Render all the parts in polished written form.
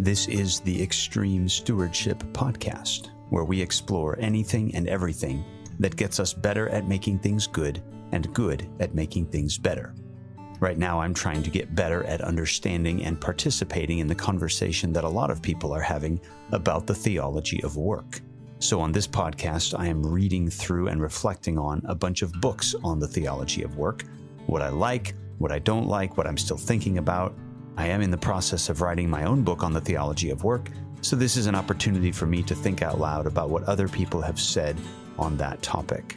This is the Extreme Stewardship Podcast, where we explore anything and everything that gets us better at making things good and good at making things better. Right now, I'm trying to get better at understanding and participating in the conversation that a lot of people are having about the theology of work. So on this podcast, I am reading through and reflecting on a bunch of books on the theology of work, what I like, what I don't like, what I'm still thinking about. I am in the process of writing my own book on the theology of work, so this is an opportunity for me to think out loud about what other people have said on that topic.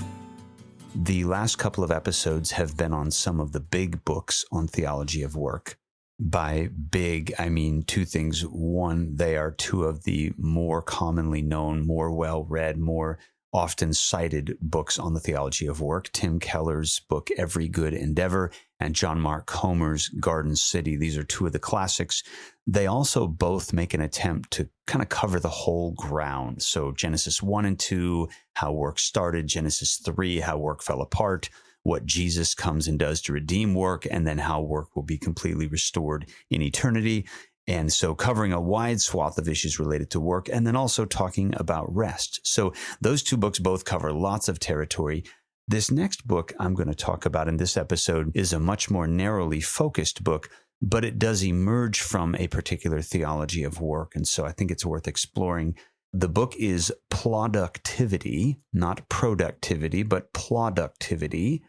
The last couple of episodes have been on some of the big books on theology of work. By big, I mean two things. One, they are two of the more commonly known, more well-read, more often cited books on the theology of work. Tim Keller's book, Every Good Endeavor, and John Mark Comer's Garden City. These are two of the classics. They also both make an attempt to kind of cover the whole ground. So Genesis 1 and 2, how work started. Genesis 3, how work fell apart. What Jesus comes and does to redeem work, and then how work will be completely restored in eternity. And so covering a wide swath of issues related to work, and then also talking about rest. So those two books both cover lots of territory. This next book I'm going to talk about in this episode is a much more narrowly focused book, but it does emerge from a particular theology of work. And so I think it's worth exploring. The book is Plauductivity, not productivity, but Plauductivity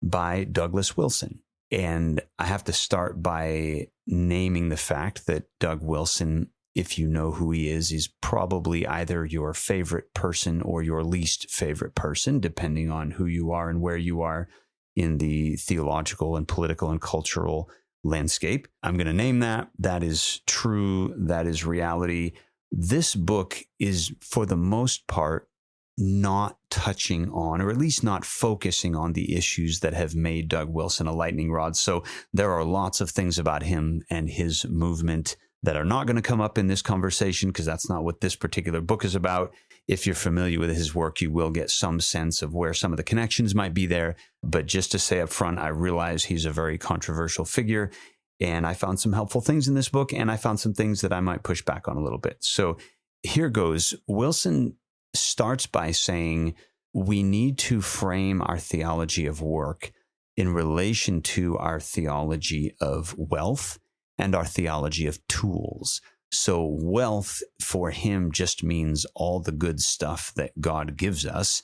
by Douglas Wilson. And I have to start by naming the fact that Doug Wilson, if you know who he is probably either your favorite person or your least favorite person, depending on who you are and where you are in the theological and political and cultural landscape. I'm going to name that. That is true. That is reality. This book is, for the most part, not touching on, or at least not focusing on, the issues that have made Doug Wilson a lightning rod. So there are lots of things about him and his movement that are not going to come up in this conversation, because that's not what this particular book is about. If you're familiar with his work, you will get some sense of where some of the connections might be there. But just to say up front, I realize he's a very controversial figure, and I found some helpful things in this book, and I found some things that I might push back on a little bit. So here goes. Wilson starts by saying we need to frame our theology of work in relation to our theology of wealth and our theology of tools. So wealth for him just means all the good stuff that God gives us,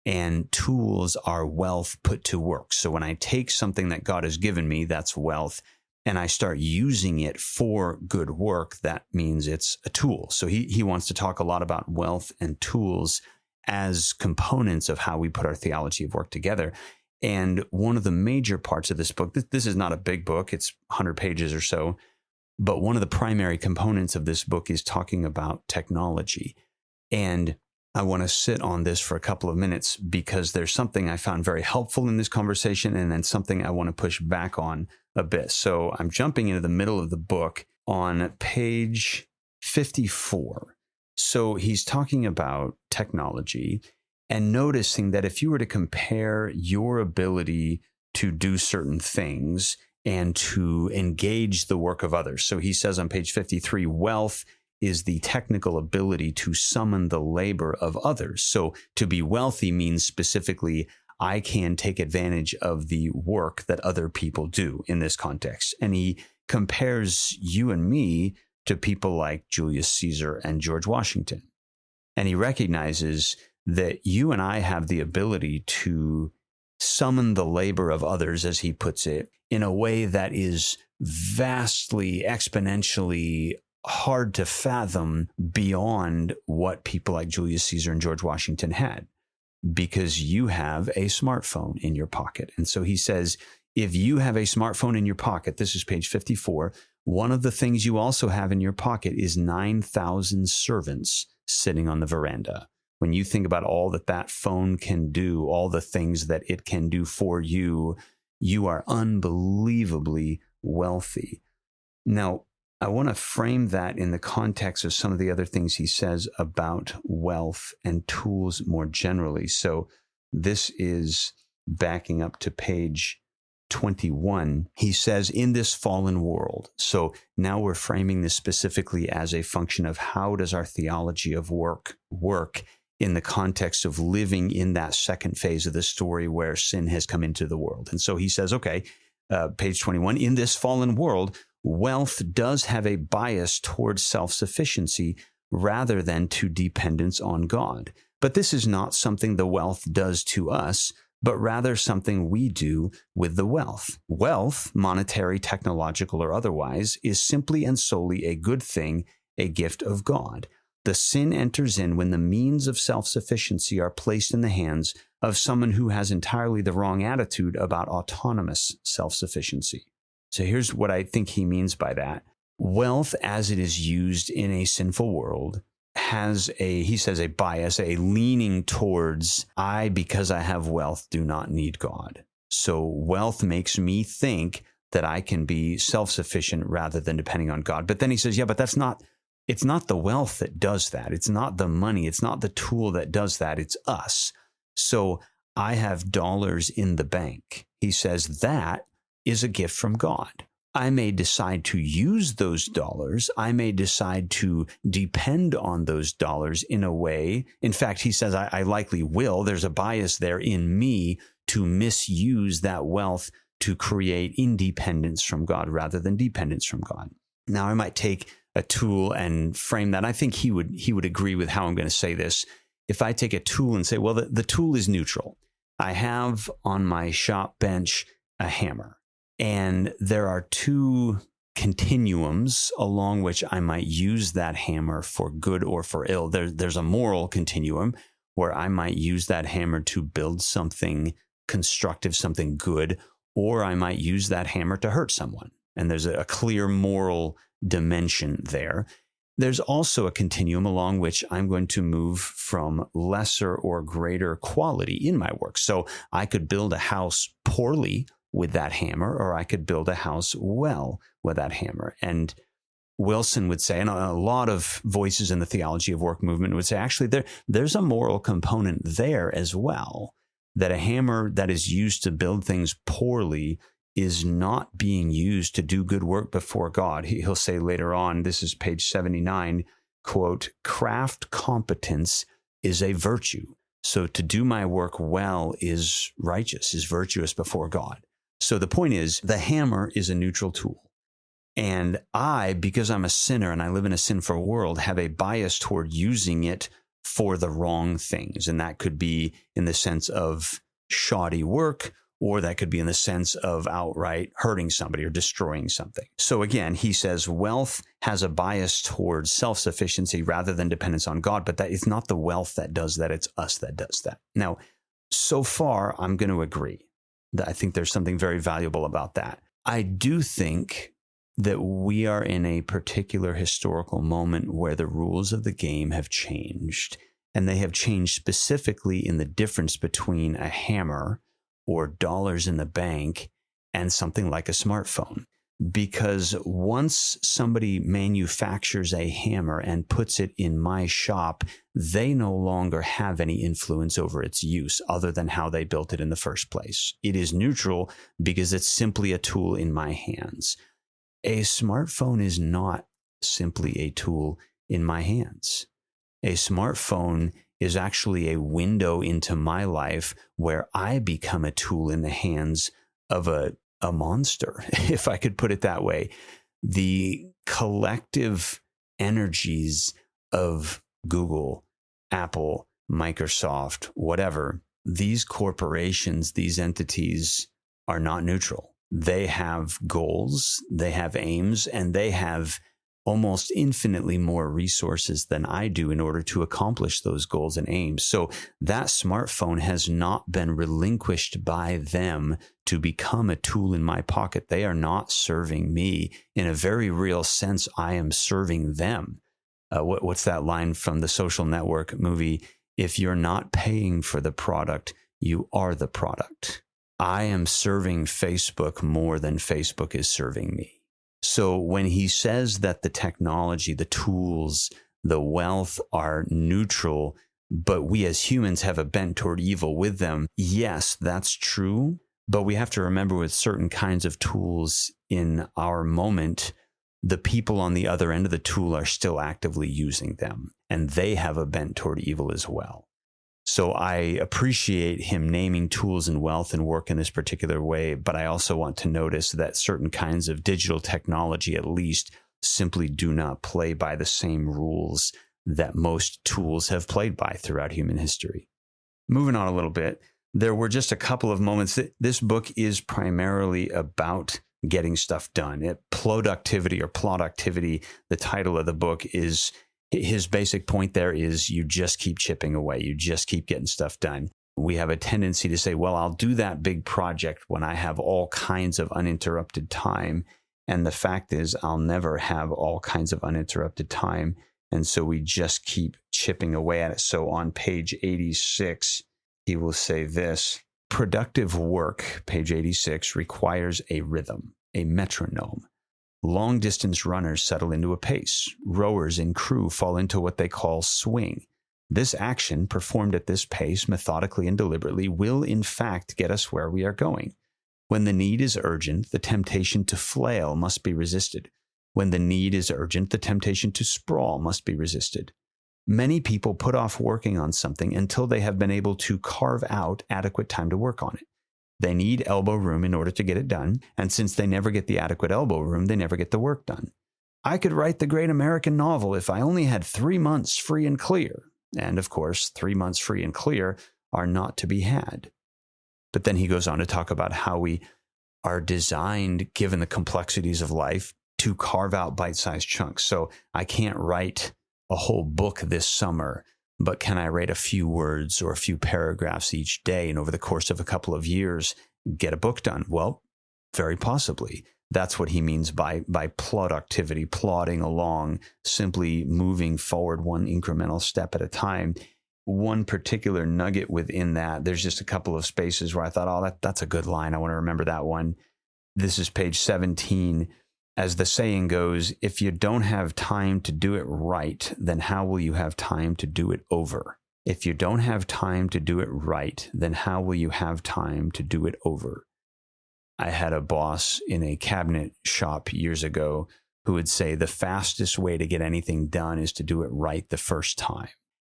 and tools are wealth put to work. So when I take something that God has given me, that's wealth, and I start using it for good work, that means it's a tool. So he wants to talk a lot about wealth and tools as components of how we put our theology of work together. And one of the major parts of this book, this is not a big book, it's 100 pages or so, but one of the primary components of this book is talking about technology. And I want to sit on this for a couple of minutes, because there's something I found very helpful in this conversation, and then something I want to push back on a bit. So I'm jumping into the middle of the book on page 54. So he's talking about technology and noticing that if you were to compare your ability to do certain things and to engage the work of others. So he says on page 53, wealth is the technical ability to summon the labor of others. So to be wealthy means specifically, I can take advantage of the work that other people do in this context. And he compares you and me to people like Julius Caesar and George Washington. And he recognizes that you and I have the ability to summon the labor of others, as he puts it, in a way that is vastly, exponentially hard to fathom beyond what people like Julius Caesar and George Washington had, because you have a smartphone in your pocket. And so he says, if you have a smartphone in your pocket, this is page 54, one of the things you also have in your pocket is 9,000 servants sitting on the veranda. When you think about all that that phone can do, all the things that it can do for you, you are unbelievably wealthy. Now, I want to frame that in the context of some of the other things he says about wealth and tools more generally. So this is backing up to page 21, he says, in this fallen world. So now we're framing this specifically as a function of how does our theology of work in the context of living in that second phase of the story where sin has come into the world. And so he says, okay, page 21, in this fallen world, wealth does have a bias towards self-sufficiency rather than to dependence on God. But this is not something the wealth does to us, but rather something we do with the wealth. Wealth, monetary, technological, or otherwise, is simply and solely a good thing, a gift of God. The sin enters in when the means of self-sufficiency are placed in the hands of someone who has entirely the wrong attitude about autonomous self-sufficiency. So here's what I think he means by that. Wealth, as it is used in a sinful world, has he says, a bias, a leaning towards, because I have wealth, do not need God. So wealth makes me think that I can be self-sufficient rather than depending on God. But then he says, yeah, but it's not the wealth that does that. It's not the money. It's not the tool that does that. It's us. So I have dollars in the bank. He says that is a gift from God. I may decide to use those dollars. I may decide to depend on those dollars in a way. In fact, he says, I likely will. There's a bias there in me to misuse that wealth to create independence from God rather than dependence from God. Now, I might take a tool and frame that. I think he would agree with how I'm going to say this. If I take a tool and say, well, the tool is neutral. I have on my shop bench a hammer, and there are two continuums along which I might use that hammer for good or for ill. There's a moral continuum where I might use that hammer to build something constructive, something good, or I might use that hammer to hurt someone. And there's a clear moral dimension there. There's also a continuum along which I'm going to move from lesser or greater quality in my work. So I could build a house poorly with that hammer, or I could build a house well with that hammer. And Wilson would say, and a lot of voices in the theology of work movement would say, actually, there's a moral component there as well, that a hammer that is used to build things poorly is not being used to do good work before God. He'll say later on, this is page 79, quote, craft competence is a virtue. So to do my work well is righteous, is virtuous before God. So the point is, the hammer is a neutral tool. And I, because I'm a sinner and I live in a sinful world, have a bias toward using it for the wrong things. And that could be in the sense of shoddy work, or that could be in the sense of outright hurting somebody or destroying something. So again, he says wealth has a bias towards self-sufficiency rather than dependence on God, but that it's not the wealth that does that, it's us that does that. Now, so far, I'm going to agree that I think there's something very valuable about that. I do think that we are in a particular historical moment where the rules of the game have changed, and they have changed specifically in the difference between a hammer or dollars in the bank and something like a smartphone. Because once somebody manufactures a hammer and puts it in my shop, they no longer have any influence over its use other than how they built it in the first place. It is neutral because it's simply a tool in my hands. A smartphone is not simply a tool in my hands. A smartphone is actually a window into my life where I become a tool in the hands of a monster, if I could put it that way. The collective energies of Google, Apple, Microsoft, whatever, these corporations, these entities are not neutral. They have goals, they have aims, and they have almost infinitely more resources than I do in order to accomplish those goals and aims. So that smartphone has not been relinquished by them to become a tool in my pocket. They are not serving me. In a very real sense, I am serving them. What's that line from the Social Network movie? If you're not paying for the product, you are the product. I am serving Facebook more than Facebook is serving me. So when he says that the technology, the tools, the wealth are neutral, but we as humans have a bent toward evil with them, yes, that's true. But we have to remember with certain kinds of tools in our moment, the people on the other end of the tool are still actively using them, and they have a bent toward evil as well. So I appreciate him naming tools and wealth and work in this particular way, but I also want to notice that certain kinds of digital technology, at least, simply do not play by the same rules that most tools have played by throughout human history. Moving on a little bit, there were just a couple of moments that this book is primarily about getting stuff done. Productivity or productivity, the title of the book is, his basic point there is you just keep chipping away. You just keep getting stuff done. We have a tendency to say, well, I'll do that big project when I have all kinds of uninterrupted time. And the fact is, I'll never have all kinds of uninterrupted time. And so we just keep chipping away at it. So on page 86, he will say this: productive work, page 86, requires a rhythm, a metronome. Long-distance runners settle into a pace. Rowers in crew fall into what they call swing. This action, performed at this pace, methodically and deliberately, will in fact get us where we are going. When the need is urgent, the temptation to flail must be resisted. When the need is urgent, the temptation to sprawl must be resisted. Many people put off working on something until they have been able to carve out adequate time to work on it. They need elbow room in order to get it done, and since they never get the adequate elbow room, they never get the work done. I could write the great American novel if I only had 3 months free and clear. And of course, 3 months free and clear are not to be had. But then he goes on to talk about how we are designed, given the complexities of life, to carve out bite-sized chunks. So I can't write a whole book this summer, but can I write a few words or a few paragraphs each day, and over the course of a couple of years, get a book done? Well, very possibly. That's what he means by productivity, plodding along, simply moving forward one incremental step at a time. One particular nugget within that, there's just a couple of spaces where I thought, oh, that's a good line. I want to remember that one. This is page 17. As the saying goes, if you don't have time to do it right, then how will you have time to do it over? If you don't have time to do it right, then how will you have time to do it over? I had a boss in a cabinet shop years ago who would say the fastest way to get anything done is to do it right the first time.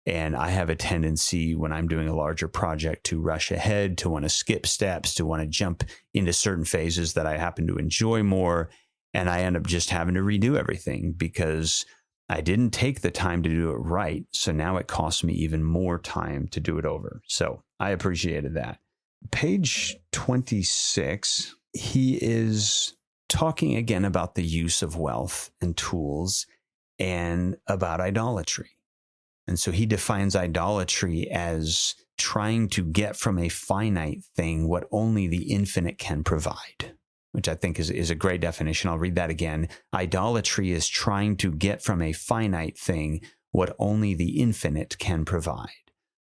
And I have a tendency when I'm doing a larger project to rush ahead, to want to skip steps, to want to jump into certain phases that I happen to enjoy more. And I end up just having to redo everything because I didn't take the time to do it right. So now it costs me even more time to do it over. So I appreciated that. Page 26, he is talking again about the use of wealth and tools and about idolatry. And so he defines idolatry as trying to get from a finite thing what only the infinite can provide, which I think is a great definition. I'll read that again. Idolatry is trying to get from a finite thing what only the infinite can provide.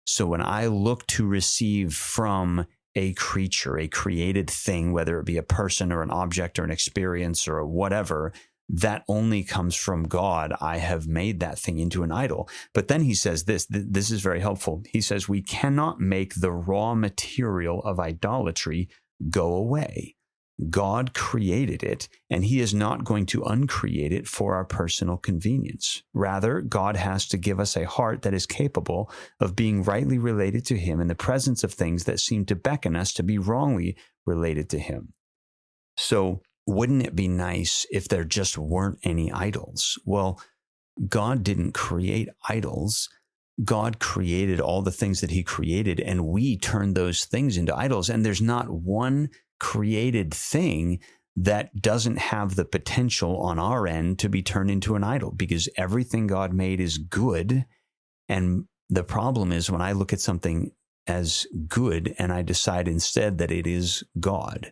So when I look to receive from a creature, a created thing, whether it be a person or an object or an experience or whatever, that only comes from God. I have made that thing into an idol. But then he says this is very helpful. He says, we cannot make the raw material of idolatry go away. God created it, and he is not going to uncreate it for our personal convenience. Rather, God has to give us a heart that is capable of being rightly related to him in the presence of things that seem to beckon us to be wrongly related to him. So, wouldn't it be nice if there just weren't any idols? Well, God didn't create idols. God created all the things that he created, and we turned those things into idols. And there's not one created thing that doesn't have the potential on our end to be turned into an idol, because everything God made is good. And the problem is when I look at something as good and I decide instead that it is God.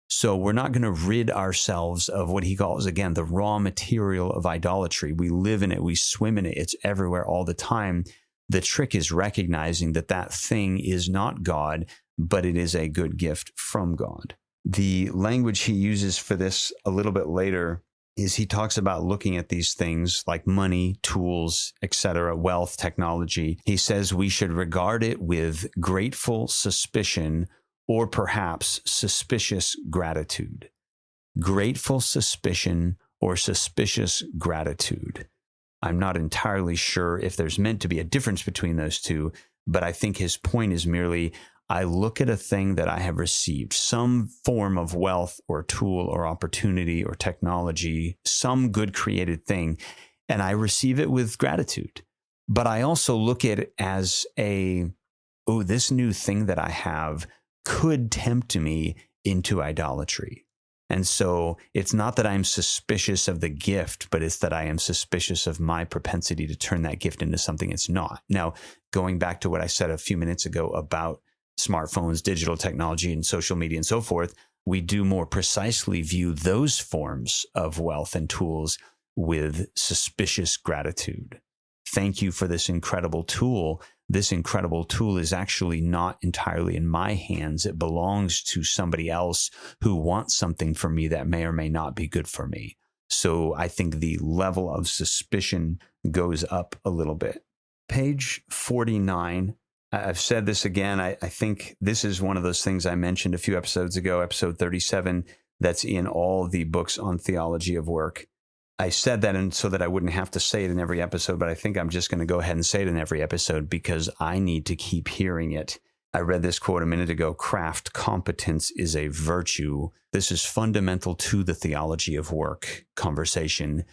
So we're not going to rid ourselves of what he calls, again, the raw material of idolatry. We live in it. We swim in it. It's everywhere all the time. The trick is recognizing that that thing is not God, but it is a good gift from God. The language he uses for this a little bit later is he talks about looking at these things like money, tools, etc., wealth, technology. He says we should regard it with grateful suspicion or perhaps suspicious gratitude. Grateful suspicion or suspicious gratitude. I'm not entirely sure if there's meant to be a difference between those two, but I think his point is merely, I look at a thing that I have received, some form of wealth or tool or opportunity or technology, some good created thing, and I receive it with gratitude. But I also look at it as this new thing that I have could tempt me into idolatry. And so it's not that I'm suspicious of the gift, but it's that I am suspicious of my propensity to turn that gift into something it's not. Now, going back to what I said a few minutes ago about smartphones, digital technology, and social media and so forth, we do more precisely view those forms of wealth and tools with suspicious gratitude. Thank you for this incredible tool. This incredible tool is actually not entirely in my hands. It belongs to somebody else who wants something from me that may or may not be good for me. So I think the level of suspicion goes up a little bit. Page 49. I've said this again. I think this is one of those things I mentioned a few episodes ago, episode 37, that's in all the books on theology of work. I said that so that I wouldn't have to say it in every episode, but I think I'm just going to go ahead and say it in every episode because I need to keep hearing it. I read this quote a minute ago, craft competence is a virtue. This is fundamental to the theology of work conversation.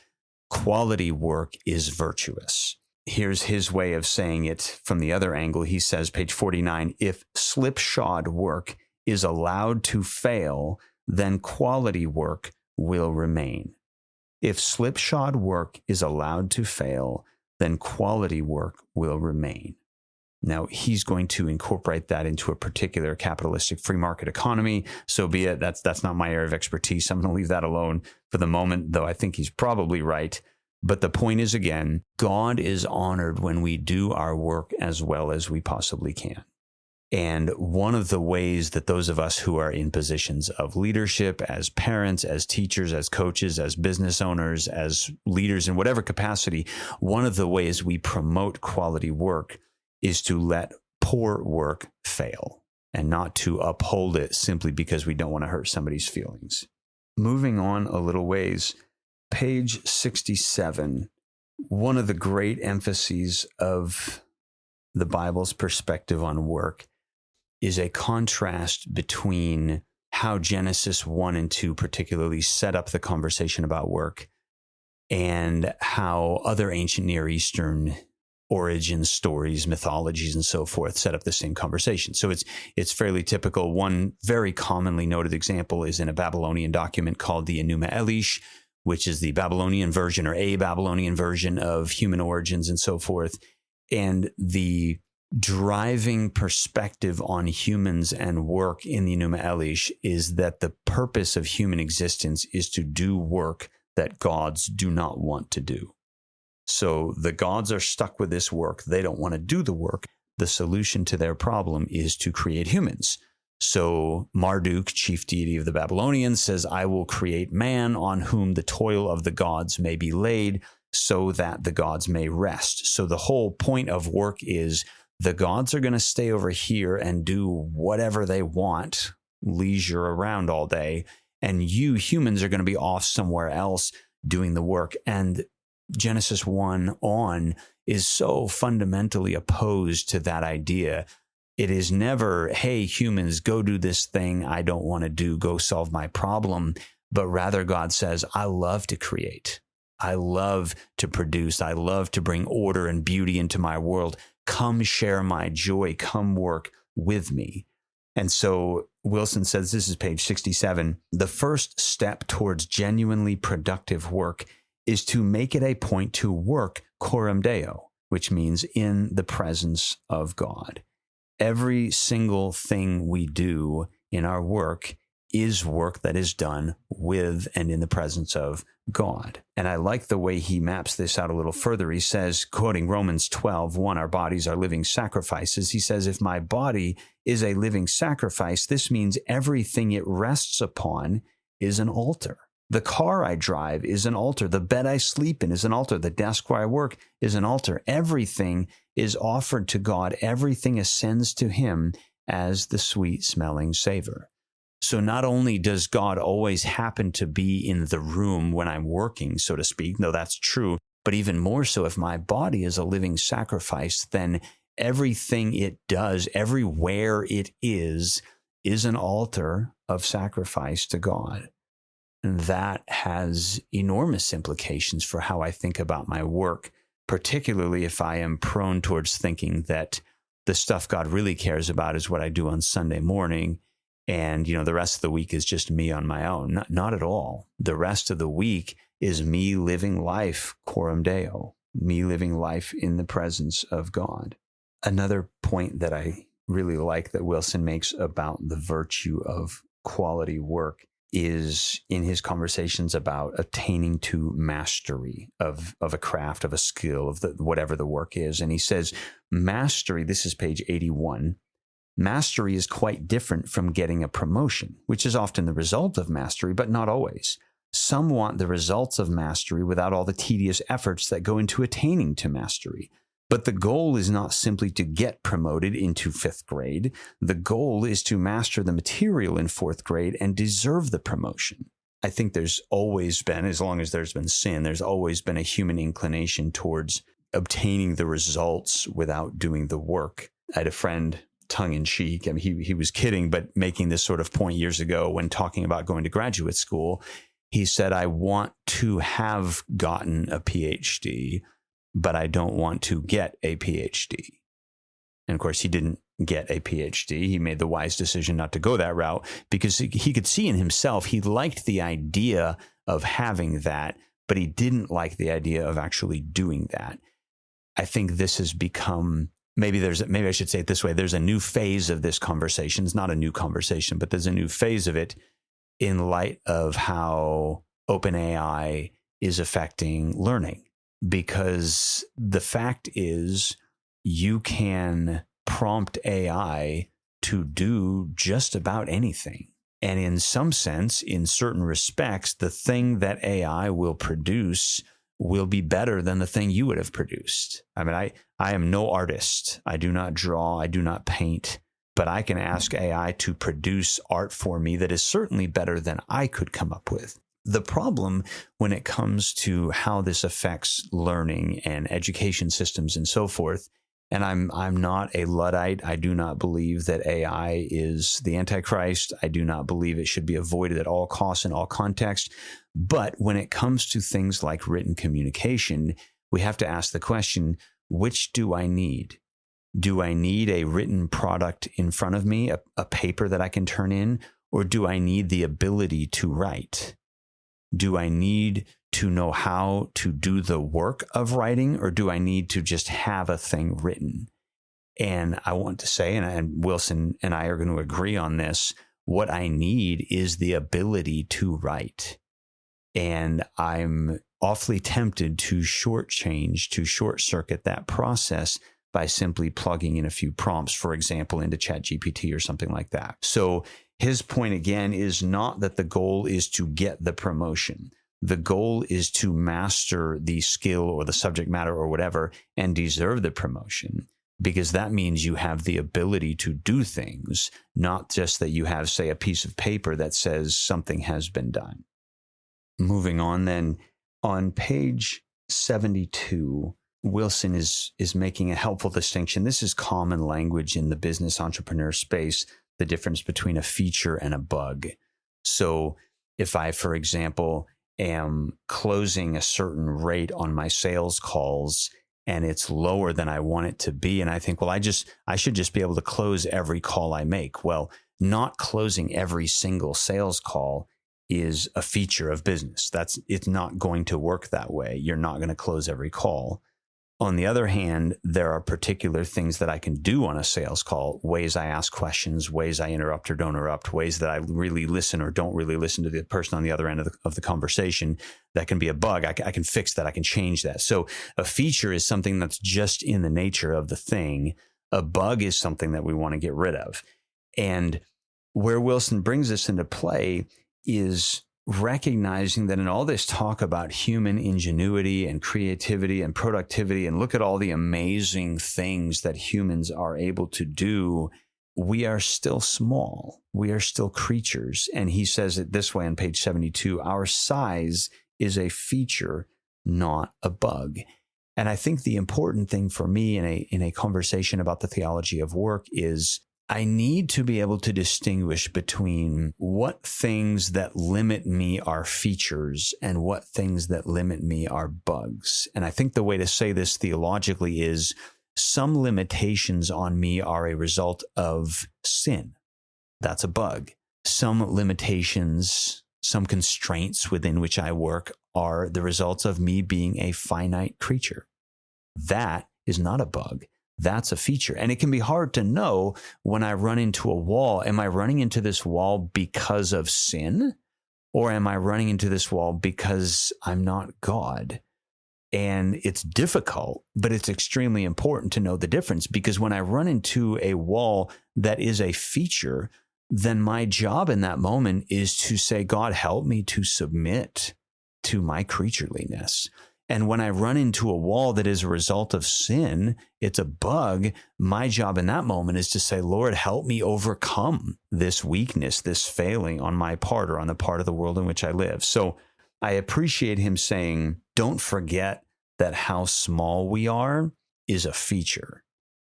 Quality work is virtuous. Here's his way of saying it from the other angle. He says, page 49, if slipshod work is allowed to fail, then quality work will remain. If slipshod work is allowed to fail, then quality work will remain. Now, he's going to incorporate that into a particular capitalistic free market economy. So be it. That's not my area of expertise. I'm going to leave that alone for the moment, though I think he's probably right. But the point is, again, God is honored when we do our work as well as we possibly can. And one of the ways that those of us who are in positions of leadership, as parents, as teachers, as coaches, as business owners, as leaders in whatever capacity, one of the ways we promote quality work is to let poor work fail and not to uphold it simply because we don't want to hurt somebody's feelings. Moving on a little ways, page 67, one of the great emphases of the Bible's perspective on work is a contrast between how Genesis 1 and 2 particularly set up the conversation about work and how other ancient Near Eastern origin stories, mythologies, and so forth set up the same conversation. So it's fairly typical. One very commonly noted example is in a Babylonian document called the Enuma Elish, which is the Babylonian version or a Babylonian version of human origins and so forth. And the driving perspective on humans and work in the Enuma Elish is that the purpose of human existence is to do work that gods do not want to do. So the gods are stuck with this work. They don't want to do the work. The solution to their problem is to create humans. So Marduk, chief deity of the Babylonians, says, I will create man on whom the toil of the gods may be laid so that the gods may rest. So the whole point of work is the gods are going to stay over here and do whatever they want, leisure around all day. And you humans are going to be off somewhere else doing the work. And Genesis 1 on is so fundamentally opposed to that idea. It is never, hey, humans, go do this thing I don't want to do, go solve my problem. But rather God says, I love to create. I love to produce. I love to bring order and beauty into my world. Come share my joy. Come work with me. And so Wilson says, this is page 67, the first step towards genuinely productive work is to make it a point to work coram Deo, which means in the presence of God. Every single thing we do in our work is work that is done with and in the presence of God. And I like the way he maps this out a little further. He says, quoting Romans 12:1, our bodies are living sacrifices. He says, if my body is a living sacrifice, this means everything it rests upon is an altar. The car I drive is an altar. The bed I sleep in is an altar. The desk where I work is an altar. Everything is offered to God. Everything ascends to him as the sweet-smelling savor. So not only does God always happen to be in the room when I'm working, so to speak, though that's true, but even more so, if my body is a living sacrifice, then everything it does, everywhere it is an altar of sacrifice to God. And that has enormous implications for how I think about my work, particularly if I am prone towards thinking that the stuff God really cares about is what I do on Sunday morning. And, the rest of the week is just me on my own. Not at all. The rest of the week is me living life, coram Deo, me living life in the presence of God. Another point that I really like that Wilson makes about the virtue of quality work is in his conversations about attaining to mastery of a craft, of a skill, of whatever the work is. And he says, mastery, this is page 81, mastery is quite different from getting a promotion, which is often the result of mastery, but not always. Some want the results of mastery without all the tedious efforts that go into attaining to mastery. But the goal is not simply to get promoted into 5th grade. The goal is to master the material in 4th grade and deserve the promotion. I think there's always been, as long as there's been sin, there's always been a human inclination towards obtaining the results without doing the work. I had a friend, tongue-in-cheek, I mean, he was kidding, but making this sort of point years ago when talking about going to graduate school. He said, I want to have gotten a PhD, but I don't want to get a PhD. And of course, he didn't get a PhD. He made the wise decision not to go that route because he could see in himself, he liked the idea of having that, but he didn't like the idea of actually doing that. I think this has become, maybe I should say it this way, there's a new phase of this conversation. It's not a new conversation, but there's a new phase of it in light of how OpenAI is affecting learning. Because the fact is, you can prompt AI to do just about anything. And in some sense, in certain respects, the thing that AI will produce will be better than the thing you would have produced. I mean, I am no artist. I do not draw. I do not paint. But I can ask AI to produce art for me that is certainly better than I could come up with. The problem when it comes to how this affects learning and education systems and so forth, and I'm not a Luddite. I do not believe that AI is the Antichrist. I do not believe it should be avoided at all costs in all contexts. But when it comes to things like written communication, we have to ask the question, which do I need? Do I need a written product in front of me, a paper that I can turn in, or do I need the ability to write? Do I need to know how to do the work of writing, or do I need to just have a thing written? And I want to say, and Wilson and I are going to agree on this, what I need is the ability to write. And I'm awfully tempted to short circuit that process by simply plugging in a few prompts, for example, into ChatGPT or something like that. So his point again is not that the goal is to get the promotion. The goal is to master the skill or the subject matter or whatever and deserve the promotion, because that means you have the ability to do things, not just that you have, say, a piece of paper that says something has been done. Moving on then, on page 72, Wilson is making a helpful distinction. This is common language in the business entrepreneur space, the difference between a feature and a bug. So if I, for example, am closing a certain rate on my sales calls and it's lower than I want it to be, and I think, well, I should just be able to close every call I make. Well, not closing every single sales call is a feature of business. It's not going to work that way. You're not going to close every call. On the other hand, there are particular things that I can do on a sales call, ways I ask questions, ways I interrupt or don't interrupt, ways that I really listen or don't really listen to the person on the other end of the conversation. That can be a bug. I can fix that. I can change that. So a feature is something that's just in the nature of the thing. A bug is something that we want to get rid of. And where Wilson brings this into play is recognizing that in all this talk about human ingenuity and creativity and productivity, and look at all the amazing things that humans are able to do, we are still small. We are still creatures. And he says it this way on page 72, our size is a feature, not a bug. And I think the important thing for me in a conversation about the theology of work is I need to be able to distinguish between what things that limit me are features and what things that limit me are bugs. And I think the way to say this theologically is some limitations on me are a result of sin. That's a bug. Some limitations, some constraints within which I work are the results of me being a finite creature. That is not a bug. That's a feature. And it can be hard to know when I run into a wall. Am I running into this wall because of sin? Or am I running into this wall because I'm not God? And it's difficult, but it's extremely important to know the difference, because when I run into a wall that is a feature, then my job in that moment is to say, God, help me to submit to my creatureliness. And when I run into a wall that is a result of sin, it's a bug. My job in that moment is to say, Lord, help me overcome this weakness, this failing on my part or on the part of the world in which I live. So I appreciate him saying, don't forget that how small we are is a feature.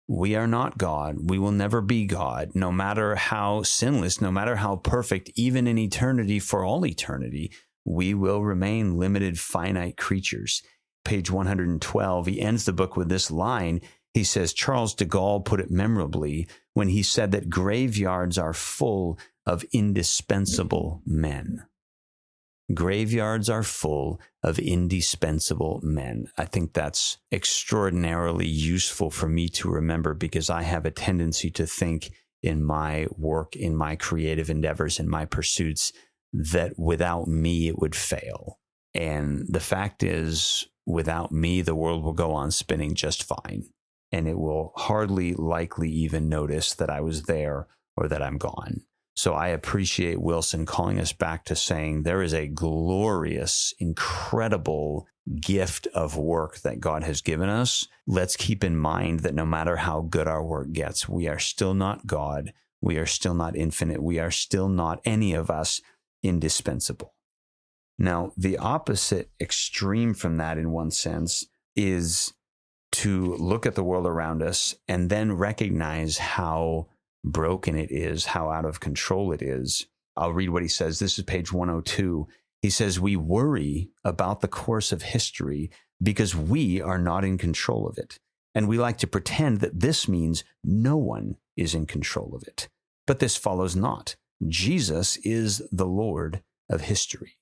We are not God. We will never be God, no matter how sinless, no matter how perfect, even in eternity, for all eternity. We will remain limited, finite creatures. Page 112, he ends the book with this line. He says, Charles de Gaulle put it memorably when he said that graveyards are full of indispensable men. Graveyards are full of indispensable men. I think that's extraordinarily useful for me to remember, because I have a tendency to think in my work, in my creative endeavors, in my pursuits, that without me, it would fail. And the fact is, without me, the world will go on spinning just fine. And it will hardly likely even notice that I was there or that I'm gone. So I appreciate Wilson calling us back to saying there is a glorious, incredible gift of work that God has given us. Let's keep in mind that no matter how good our work gets, we are still not God. We are still not infinite. We are still not, any of us, indispensable. Now, the opposite extreme from that, in one sense, is to look at the world around us and then recognize how broken it is, how out of control it is. I'll read what he says. This is page 102. He says, we worry about the course of history because we are not in control of it. And we like to pretend that this means no one is in control of it. But this follows not. Jesus is the Lord of history.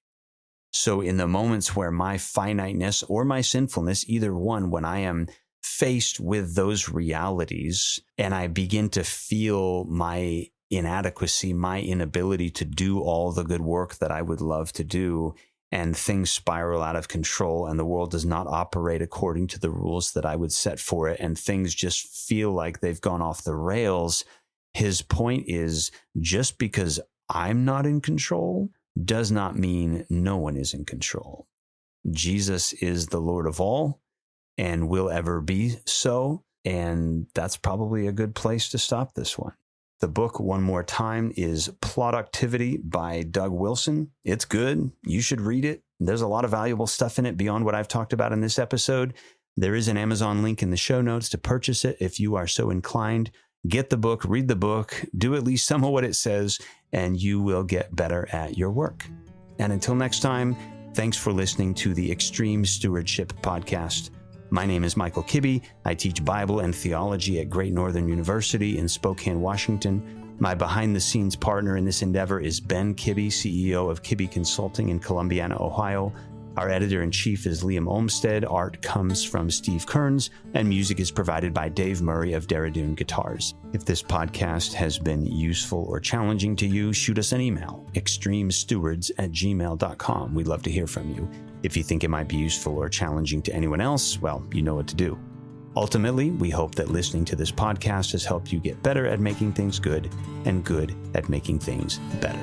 So in the moments where my finiteness or my sinfulness, either one, when I am faced with those realities and I begin to feel my inadequacy, my inability to do all the good work that I would love to do, and things spiral out of control and the world does not operate according to the rules that I would set for it, and things just feel like they've gone off the rails, his point is, just because I'm not in control does not mean no one is in control. Jesus is the Lord of all and will ever be so. And that's probably a good place to stop this one. The book, one more time, is Productivity by Doug Wilson. It's good. You should read it. There's a lot of valuable stuff in it beyond what I've talked about in this episode. There is an Amazon link in the show notes to purchase it if you are so inclined. Get the book, read the book, do at least some of what it says, and you will get better at your work. And until next time, thanks for listening to the Extreme Stewardship Podcast. My name is Michael Kibbe. I teach Bible and theology at Great Northern University in Spokane, Washington. My behind-the-scenes partner in this endeavor is Ben Kibbe, CEO of Kibbe Consulting in Columbiana, Ohio. Our editor-in-chief is Liam Olmsted. Art comes from Steve Kearns, and music is provided by Dave Murray of Derridune Guitars. If this podcast has been useful or challenging to you, shoot us an email, extremestewards@gmail.com. We'd love to hear from you. If you think it might be useful or challenging to anyone else, well, you know what to do. Ultimately, we hope that listening to this podcast has helped you get better at making things good and good at making things better.